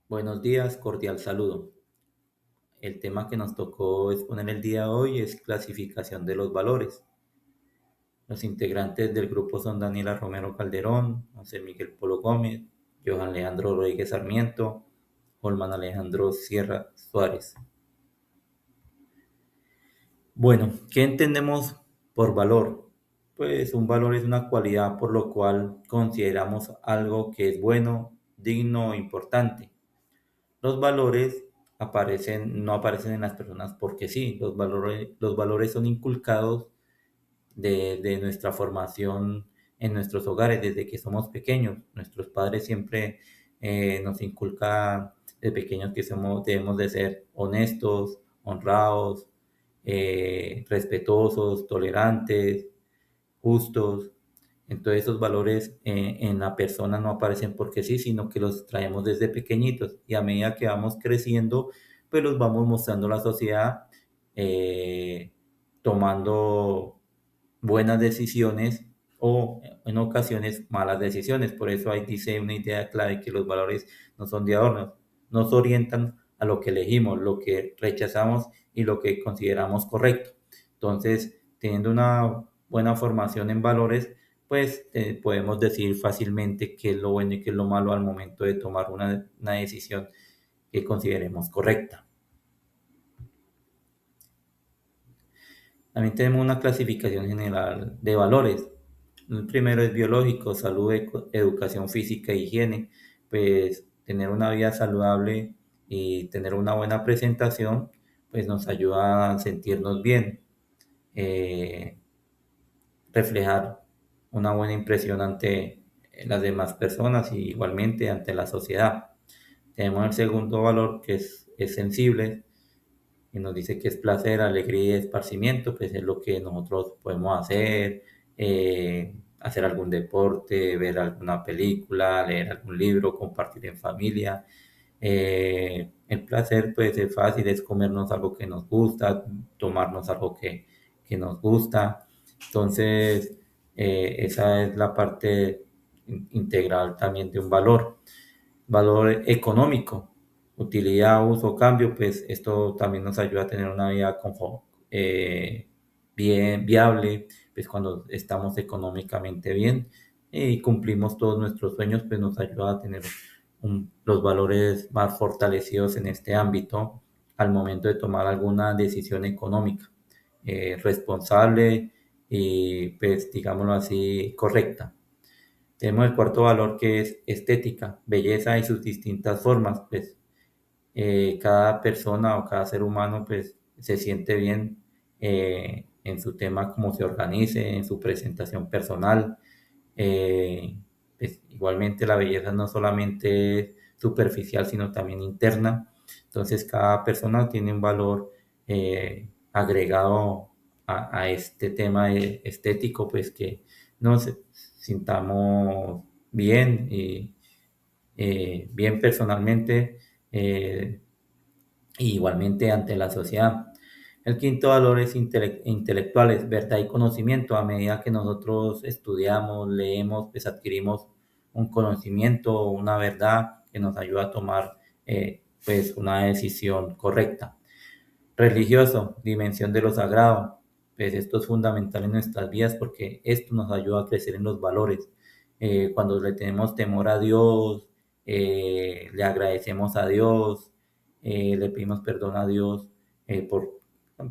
Buenos días, cordial saludo. El tema que nos tocó exponer el día de hoy es clasificación de los valores. Los integrantes del grupo son Daniela Romero Calderón, José Miguel Polo Gómez, Johan Alejandro Rodríguez Sarmiento, Holman Alejandro Sierra Suárez. Bueno, ¿qué entendemos por valor? Pues un valor es una cualidad por lo cual consideramos algo que es bueno, digno o importante. Los valores no aparecen en las personas porque sí, los valores son inculcados de nuestra formación en nuestros hogares desde que somos pequeños. Nuestros padres siempre nos inculcan de pequeños que debemos de ser honestos, honrados, respetuosos, tolerantes, justos. Entonces esos valores en la persona no aparecen porque sí, sino que los traemos desde pequeñitos y a medida que vamos creciendo, pues los vamos mostrando a la sociedad, eh, tomando buenas decisiones o en ocasiones malas decisiones. Por eso ahí dice una idea clave que los valores no son de adorno, nos orientan a lo que elegimos, lo que rechazamos y lo que consideramos correcto. Entonces, teniendo una buena formación en valores, pues podemos decir fácilmente qué es lo bueno y qué es lo malo al momento de tomar una decisión que consideremos correcta. También tenemos una clasificación general de valores. El primero es biológico, salud, educación física e higiene. Pues tener una vida saludable y tener una buena presentación, pues nos ayuda a sentirnos bien, eh, reflejar una buena impresión ante las demás personas y igualmente ante la sociedad. Tenemos el segundo valor que es sensible, y nos dice que es placer, alegría y esparcimiento, pues es lo que nosotros podemos hacer, hacer algún deporte, ver alguna película, leer algún libro, compartir en familia. El placer pues es fácil, es comernos algo que nos gusta, tomarnos algo que nos gusta. Entonces, esa es la parte integral también de un valor. Valor económico, utilidad, uso, cambio, pues esto también nos ayuda a tener una vida bien viable, pues cuando estamos económicamente bien y cumplimos todos nuestros sueños, pues nos ayuda a tener los valores más fortalecidos en este ámbito al momento de tomar alguna decisión económica, responsable y pues digámoslo así, correcta. Tenemos el cuarto valor que es estética, belleza y sus distintas formas. Pues cada persona o cada ser humano pues se siente bien en su tema, como se organice, en su presentación personal. Pues, igualmente la belleza no solamente es superficial, sino también interna. Entonces cada persona tiene un valor agregado a este tema estético, pues que nos sintamos bien y bien personalmente, y igualmente ante la sociedad. El quinto valor es intelectuales, verdad y conocimiento. A medida que nosotros estudiamos, leemos, pues adquirimos un conocimiento, una verdad que nos ayuda a tomar pues una decisión correcta. Religioso, dimensión de lo sagrado. Pues esto es fundamental en nuestras vidas porque esto nos ayuda a crecer en los valores. Cuando le tenemos temor a Dios, le agradecemos a Dios, le pedimos perdón a Dios por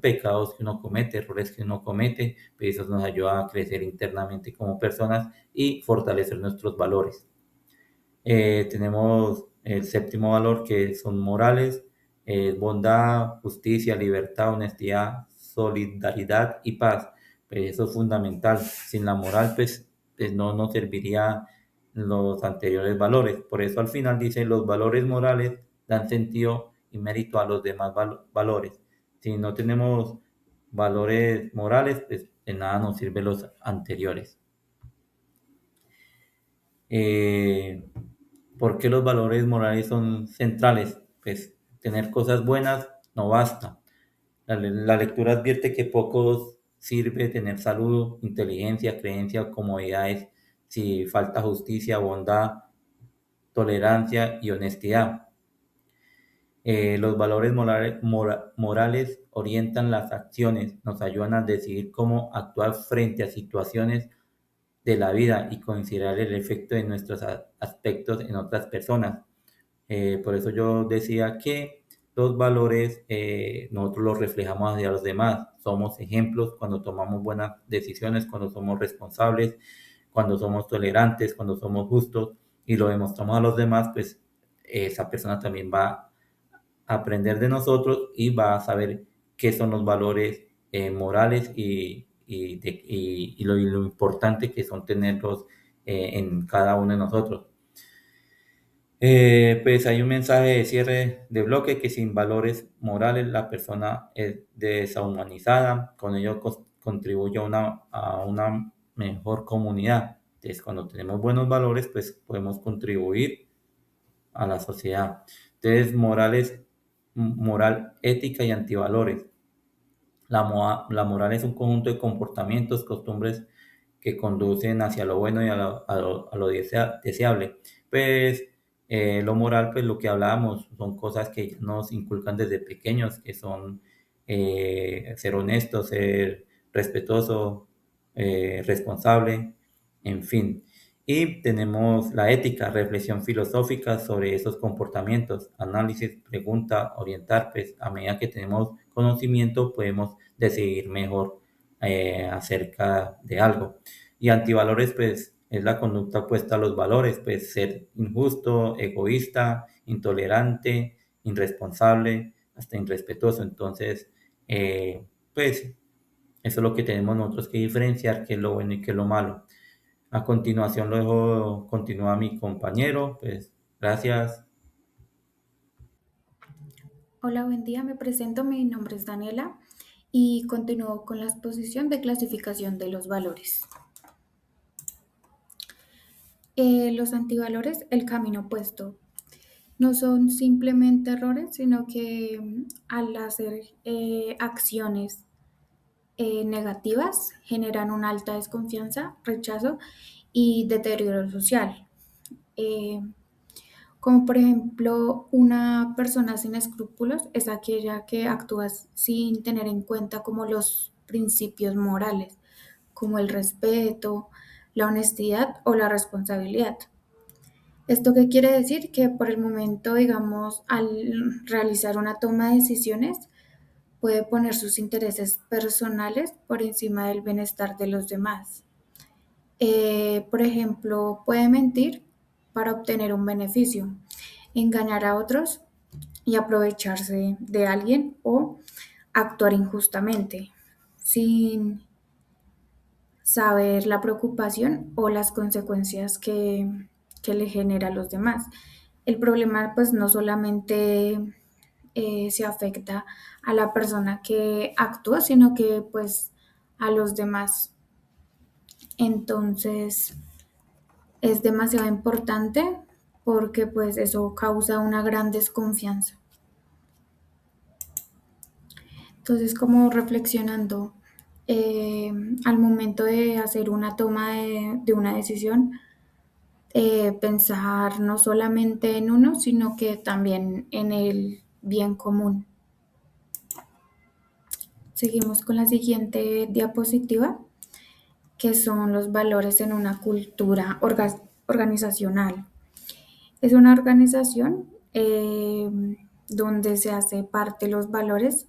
pecados que uno comete, errores que uno comete, pues eso nos ayuda a crecer internamente como personas y fortalecer nuestros valores. Tenemos el séptimo valor que son morales, bondad, justicia, libertad, honestidad, solidaridad y paz. Pues eso es fundamental. Sin la moral, pues no nos serviría los anteriores valores. Por eso al final dice, los valores morales dan sentido y mérito a los demás valores. Si no tenemos valores morales, pues de nada nos sirven los anteriores. Eh, ¿Por qué los valores morales son centrales? Pues tener cosas buenas no basta. La lectura advierte que poco sirve tener salud, inteligencia, creencia, comodidades si falta justicia, bondad, tolerancia y honestidad. Los valores morales orientan las acciones, nos ayudan a decidir cómo actuar frente a situaciones de la vida y considerar el efecto de nuestros aspectos en otras personas. Por eso yo decía que los valores nosotros los reflejamos hacia los demás. Somos ejemplos cuando tomamos buenas decisiones, cuando somos responsables, cuando somos tolerantes, cuando somos justos y lo demostramos a los demás, pues esa persona también va a aprender de nosotros y va a saber qué son los valores morales y lo importante que son tenerlos en cada uno de nosotros. Pues hay un mensaje de cierre de bloque que sin valores morales la persona es deshumanizada, con ello contribuye a una mejor comunidad. Entonces, cuando tenemos buenos valores, pues podemos contribuir a la sociedad. Entonces, moral, ética y antivalores. La moral es un conjunto de comportamientos, costumbres que conducen hacia lo bueno y a lo deseable. Pues lo moral, pues lo que hablábamos, son cosas que ya nos inculcan desde pequeños, que son ser honesto, ser respetuoso, responsable, en fin. Y tenemos la ética, reflexión filosófica sobre esos comportamientos, análisis, pregunta, orientar, pues a medida que tenemos conocimiento podemos decidir mejor acerca de algo. Y antivalores, pues es la conducta opuesta a los valores, pues ser injusto, egoísta, intolerante, irresponsable, hasta irrespetuoso. Entonces, pues eso es lo que tenemos nosotros que diferenciar, qué es lo bueno y qué es lo malo. A continuación lo dejo, continúa mi compañero, pues gracias. Hola, buen día. Me presento. Mi nombre es Daniela y continúo con la exposición de clasificación de los valores. Los antivalores, el camino opuesto, no son simplemente errores, sino que al hacer acciones negativas generan una alta desconfianza, rechazo y deterioro social. Eh, Como por ejemplo, una persona sin escrúpulos es aquella que actúa sin tener en cuenta como los principios morales, como el respeto, la honestidad o la responsabilidad. ¿Esto qué quiere decir? Que por el momento, digamos, al realizar una toma de decisiones, puede poner sus intereses personales por encima del bienestar de los demás. Por ejemplo, puede mentir para obtener un beneficio, engañar a otros y aprovecharse de alguien o actuar injustamente sin saber la preocupación o las consecuencias que le genera a los demás. El problema pues no solamente se afecta a la persona que actúa, sino que pues a los demás. Entonces es demasiado importante porque pues eso causa una gran desconfianza. Entonces, como reflexionando, al momento de hacer una toma de una decisión, pensar no solamente en uno, sino que también en el bien común. Seguimos con la siguiente diapositiva, que son los valores en una cultura organizacional. Es una organización donde se hace parte los valores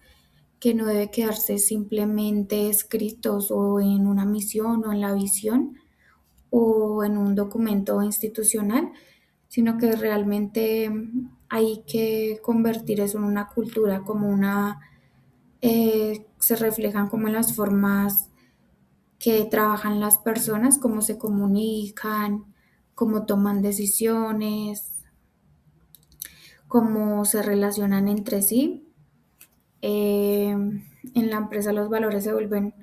que no debe quedarse simplemente escritos o en una misión o en la visión o en un documento institucional, sino que realmente hay que convertir eso en una cultura, como se reflejan como en las formas que trabajan las personas, cómo se comunican, cómo toman decisiones, cómo se relacionan entre sí. En la empresa los valores se vuelven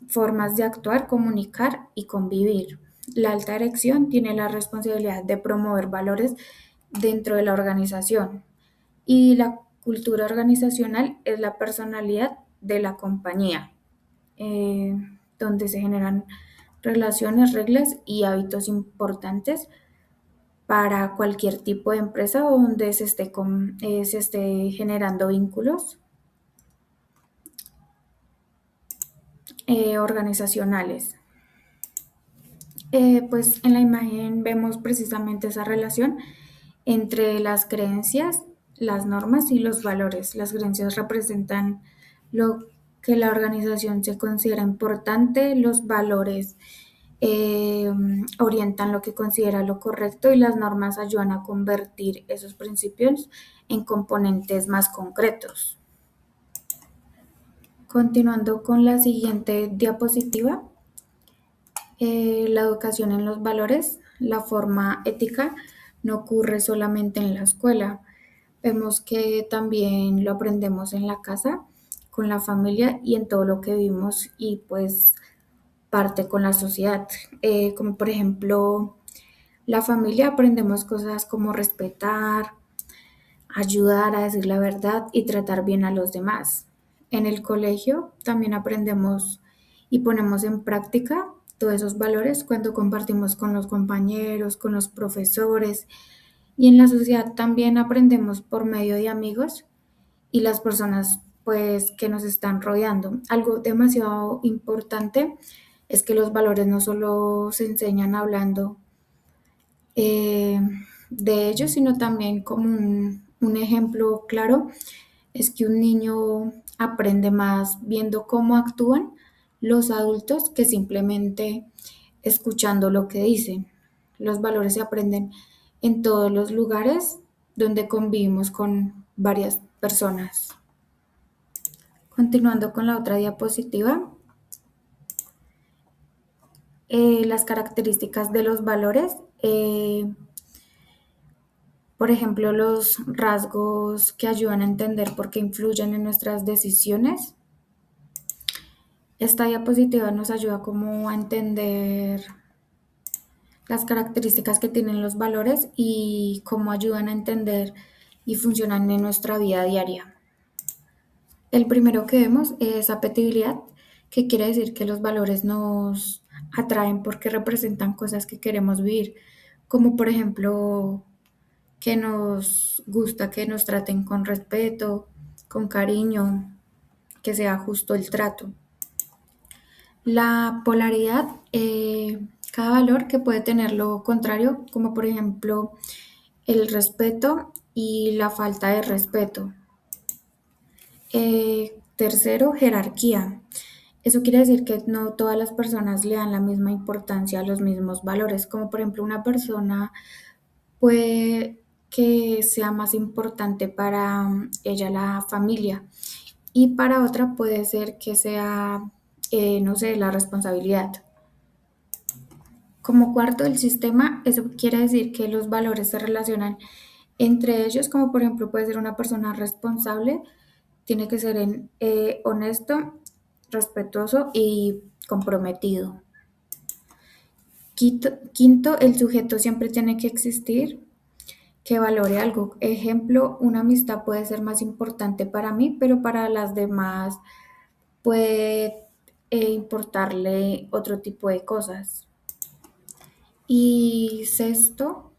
formas de actuar, comunicar y convivir. La alta dirección tiene la responsabilidad de promover valores dentro de la organización y la cultura organizacional es la personalidad de la compañía, eh, donde se generan relaciones, reglas y hábitos importantes para cualquier tipo de empresa donde se esté generando vínculos organizacionales. Pues en la imagen vemos precisamente esa relación entre las creencias, las normas y los valores. Las creencias representan lo que la organización se considera importante, los valores eh, orientan lo que considera lo correcto y las normas ayudan a convertir esos principios en componentes más concretos. Continuando con la siguiente diapositiva, la educación en los valores, la forma ética, no ocurre solamente en la escuela. Vemos que también lo aprendemos en la casa, con la familia y en todo lo que vivimos y pues parte con la sociedad. Como por ejemplo, la familia aprendemos cosas como respetar, ayudar a decir la verdad y tratar bien a los demás. En el colegio también aprendemos y ponemos en práctica todos esos valores cuando compartimos con los compañeros, con los profesores y en la sociedad también aprendemos por medio de amigos y las personas pues que nos están rodeando. Algo demasiado importante es que los valores no solo se enseñan hablando eh, de ellos, sino también como un ejemplo claro es que un niño aprende más viendo cómo actúan los adultos que simplemente escuchando lo que dicen. Los valores se aprenden en todos los lugares donde convivimos con varias personas. Continuando con la otra diapositiva, las características de los valores. Por ejemplo, los rasgos que ayudan a entender por qué influyen en nuestras decisiones. Esta diapositiva nos ayuda como a entender las características que tienen los valores y cómo ayudan a entender y funcionan en nuestra vida diaria. El primero que vemos es apetibilidad, que quiere decir que los valores nos atraen porque representan cosas que queremos vivir, como por ejemplo que nos gusta que nos traten con respeto, con cariño, que sea justo el trato. La polaridad, cada valor que puede tener lo contrario, como por ejemplo el respeto y la falta de respeto. Tercero, jerarquía. Eso quiere decir que no todas las personas le dan la misma importancia a los mismos valores, como por ejemplo una persona puede que sea más importante para ella la familia y para otra puede ser que sea, no sé, la responsabilidad. Como cuarto del sistema, eso quiere decir que los valores se relacionan entre ellos, como por ejemplo puede ser una persona responsable, tiene que ser honesto, respetuoso y comprometido. Quinto, el sujeto siempre tiene que existir, que valore algo. Ejemplo, una amistad puede ser más importante para mí, pero para las demás puede importarle otro tipo de cosas. Y sexto,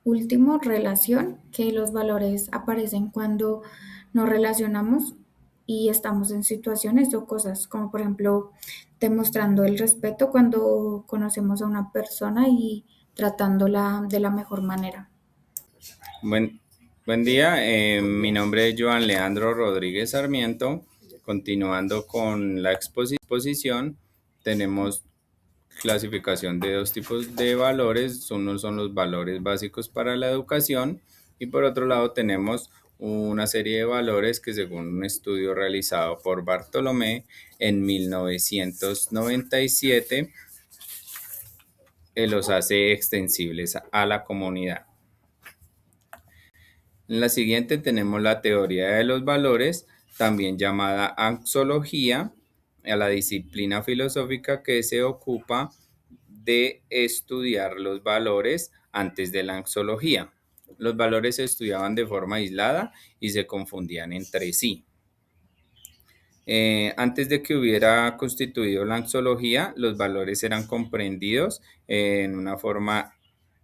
último, relación, que los valores aparecen cuando nos relacionamos y estamos en situaciones o cosas, como por ejemplo demostrando el respeto cuando conocemos a una persona y tratándola de la mejor manera. Buen, buen día, mi nombre es Joan Leandro Rodríguez Sarmiento. Continuando con la exposición, tenemos clasificación de dos tipos de valores. Uno son los valores básicos para la educación y por otro lado tenemos una serie de valores que según un estudio realizado por Bartolomé en 1997 los hace extensibles a la comunidad. En la siguiente tenemos la teoría de los valores, también llamada axiología, a la disciplina filosófica que se ocupa de estudiar los valores antes de la axiología. Los valores se estudiaban de forma aislada y se confundían entre sí. Antes de que hubiera constituido la axiología, los valores eran comprendidos en una forma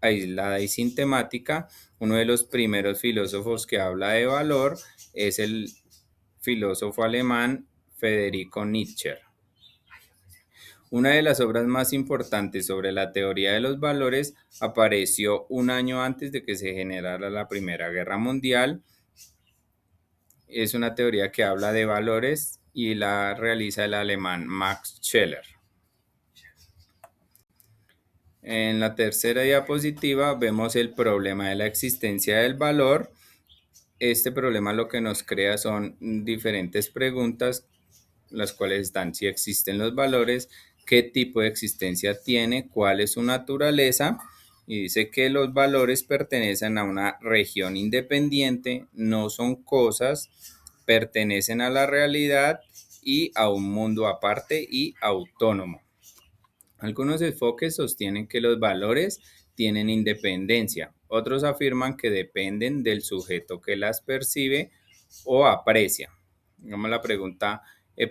aislada y sin temática. Uno de los primeros filósofos que habla de valor es el filósofo alemán Federico Nietzsche. Una de las obras más importantes sobre la teoría de los valores apareció un año antes de que se generara la Primera Guerra Mundial. Es una teoría que habla de valores y la realiza el alemán Max Scheler. En la tercera diapositiva vemos el problema de la existencia del valor. Este problema lo que nos crea son diferentes preguntas, las cuales están si existen los valores, qué tipo de existencia tiene, cuál es su naturaleza, y dice que los valores pertenecen a una región independiente, no son cosas, pertenecen a la realidad y a un mundo aparte y autónomo. Algunos enfoques sostienen que los valores tienen independencia, otros afirman que dependen del sujeto que las percibe o aprecia. Digamos, la pregunta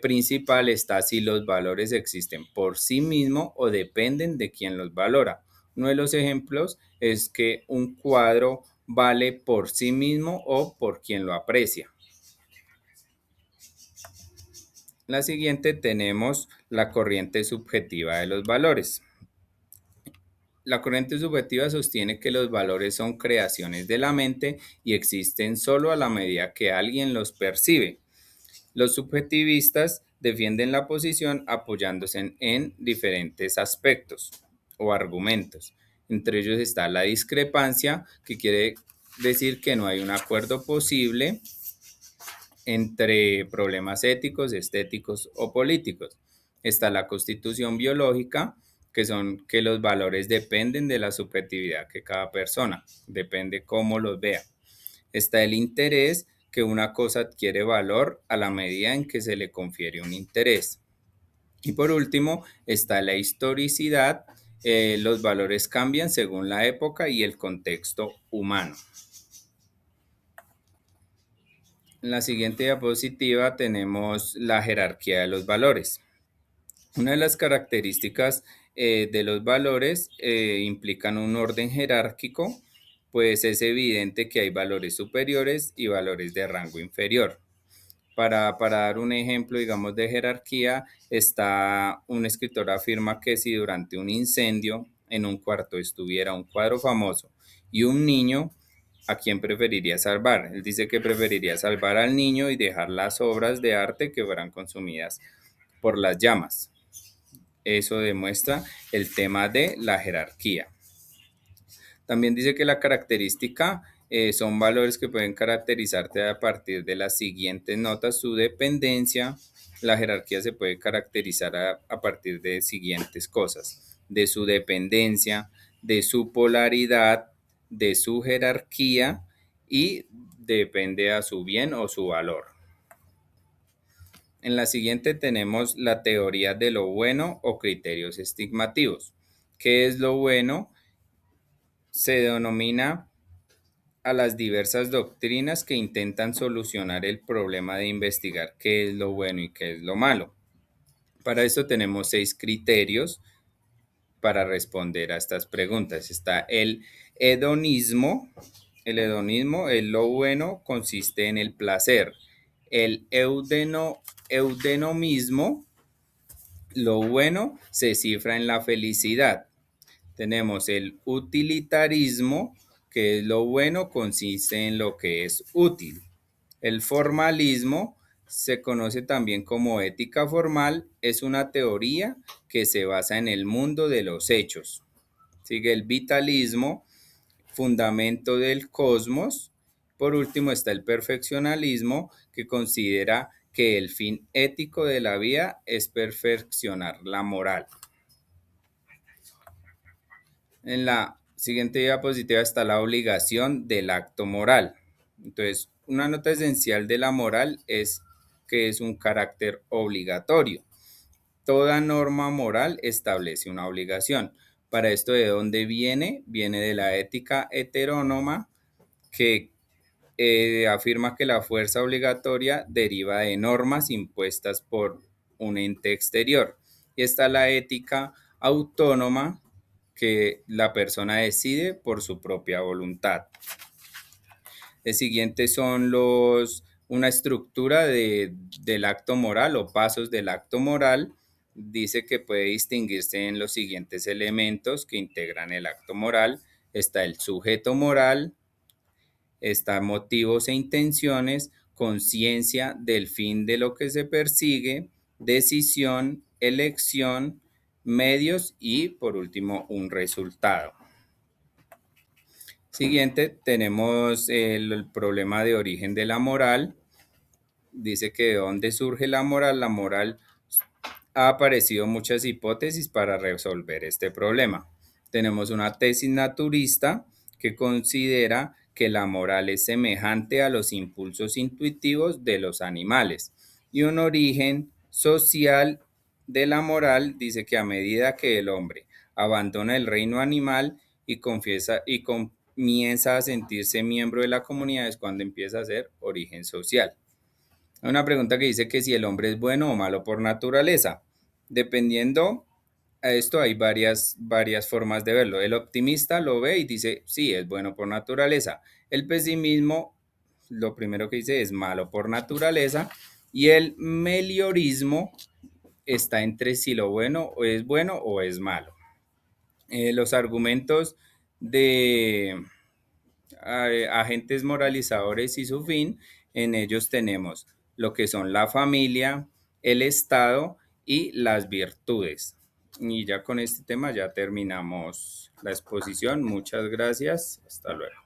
principal está si los valores existen por sí mismos o dependen de quien los valora. Uno de los ejemplos es que un cuadro vale por sí mismo o por quien lo aprecia. La siguiente tenemos la corriente subjetiva de los valores. La corriente subjetiva sostiene que los valores son creaciones de la mente y existen solo a la medida que alguien los percibe. Los subjetivistas defienden la posición apoyándose en diferentes aspectos o argumentos. Entre ellos está la discrepancia, que quiere decir que no hay un acuerdo posible entre problemas éticos, estéticos o políticos. Está la constitución biológica, que son que los valores dependen de la subjetividad que cada persona, depende cómo los vea. Está el interés, que una cosa adquiere valor a la medida en que se le confiere un interés. Y por último, está la historicidad, los valores cambian según la época y el contexto humano. En la siguiente diapositiva tenemos la jerarquía de los valores. Una de las características de los valores implican un orden jerárquico, pues es evidente que hay valores superiores y valores de rango inferior. Para dar un ejemplo, digamos, de jerarquía, un escritor afirma que si durante un incendio en un cuarto estuviera un cuadro famoso y un niño, ¿a quién preferiría salvar? Él dice que preferiría salvar al niño y dejar las obras de arte que fueran consumidas por las llamas. Eso demuestra el tema de la jerarquía. También dice que la característica son valores que pueden caracterizarte a partir de las siguientes notas: su dependencia. La jerarquía se puede caracterizar a partir de siguientes cosas: de su dependencia, de su polaridad, de su jerarquía y depende a su bien o su valor. En la siguiente tenemos la teoría de lo bueno o criterios estigmativos. ¿Qué es lo bueno? Se denomina a las diversas doctrinas que intentan solucionar el problema de investigar qué es lo bueno y qué es lo malo. Para esto tenemos 6 criterios para responder a estas preguntas. Está el hedonismo. El hedonismo es lo bueno, consiste en el placer. El eudenomismo, lo bueno se cifra en la felicidad. Tenemos el utilitarismo, que es lo bueno consiste en lo que es útil. El formalismo se conoce también como ética formal, es una teoría que se basa en el mundo de los hechos. Sigue el vitalismo, fundamento del cosmos. Por último está el perfeccionalismo, que considera que el fin ético de la vida es perfeccionar la moral. En la siguiente diapositiva está la obligación del acto moral. Entonces, una nota esencial de la moral es que es un carácter obligatorio. Toda norma moral establece una obligación. Para esto, ¿de dónde viene? Viene de la ética heterónoma, que afirma que la fuerza obligatoria deriva de normas impuestas por un ente exterior. Y está la ética autónoma, que la persona decide por su propia voluntad. El siguiente son una estructura del acto moral o pasos del acto moral. Dice que puede distinguirse en los siguientes elementos que integran el acto moral. Está el sujeto moral, está motivos e intenciones, conciencia del fin de lo que se persigue, decisión, elección, medios y por último un resultado. Siguiente tenemos el problema de origen de la moral. Dice que de dónde surge la moral. La moral ha aparecido muchas hipótesis para resolver este problema. Tenemos una tesis naturista que considera que la moral es semejante a los impulsos intuitivos de los animales y un origen social de la moral dice que a medida que el hombre abandona el reino animal y comienza a sentirse miembro de la comunidad es cuando empieza a ser origen social. Hay una pregunta que dice que si el hombre es bueno o malo por naturaleza. Dependiendo a esto hay varias formas de verlo. El optimista lo ve y dice, sí, es bueno por naturaleza. El pesimismo, lo primero que dice es malo por naturaleza. Y el meliorismo está entre si lo bueno o es malo. Los argumentos de agentes moralizadores y su fin, en ellos tenemos lo que son la familia, el Estado y las virtudes. Y ya con este tema ya terminamos la exposición. Muchas gracias. Hasta luego.